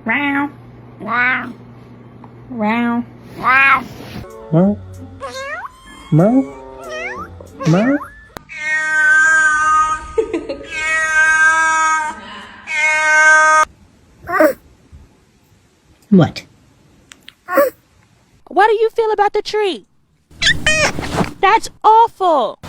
Meow. Meow. Meow. Meow. Meow. Meow. Meow. What? What do you feel about the tree? That's awful.